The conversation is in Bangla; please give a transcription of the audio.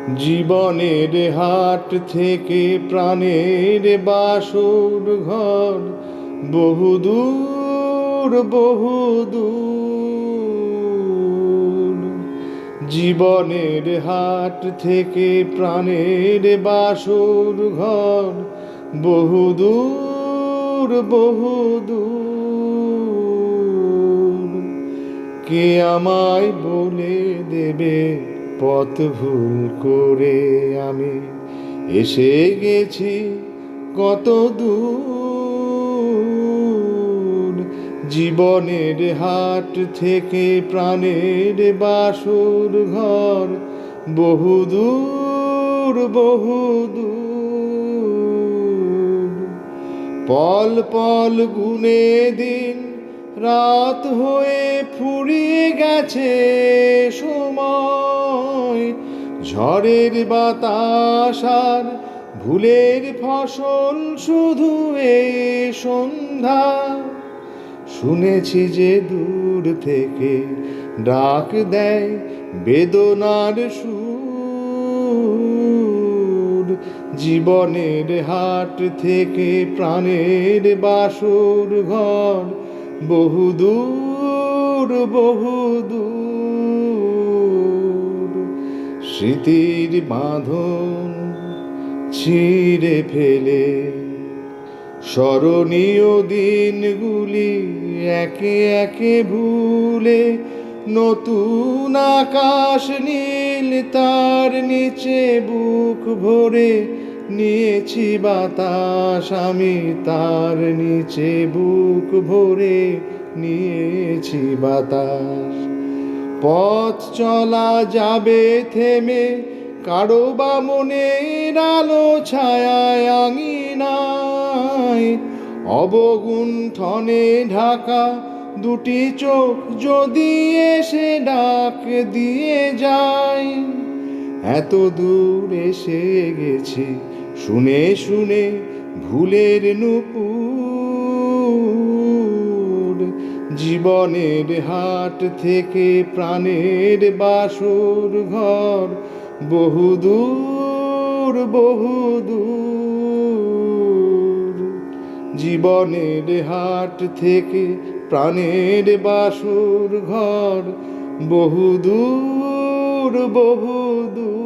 জীবনের হাট থেকে প্রাণের বাসর ঘর, বহুদূর বহুদূর। জীবনের হাট থেকে প্রাণের বাসর ঘর, বহুদূর বহুদূর। কে আমায় বলে দেবে পথ ভুল করে আমি এসে গেছি কত দূর। জীবনের হাট থেকে প্রাণের বাসর ঘর, বহুদূর বহুদূর। পল পল গুনে দিন রাত হয়ে ফুরিয়ে গেছে সময়। ঝড়ের বাতাস আর ভুলের ফসল শুধু এই সন্ধ্যা। শুনেছি যে দূর থেকে ডাক দেয় বেদনার সুর। জীবনের হাট থেকে প্রাণের বাসর ঘর, বহুদূর বহুদূর। স্মৃতির বাঁধন ছিঁড়ে ফেলে স্মরণীয় দিনগুলি একে একে ভুলে, নতুন আকাশ নীল তার নিচে বুক ভরে নিয়েছি বাতাস। আমি তার নিচে বুক ভরে নিয়েছি বাতাস। পথ চলা যাবে থেমে কারো বা মনের আলো ছায়ায় আঙিনায়। অবগুণ্ঠনে ঢাকা দুটি চোখ যদি এসে ডাক দিয়ে যায়। এত দূর এসে গেছি শুনে শুনে ভুলের নূপুর। জীবনের হাট থেকে প্রাণের বাসর ঘর, বহুদূর বহুদূর। জীবনের হাট থেকে প্রাণের বাসর ঘর, বহুদূর বহুদূর।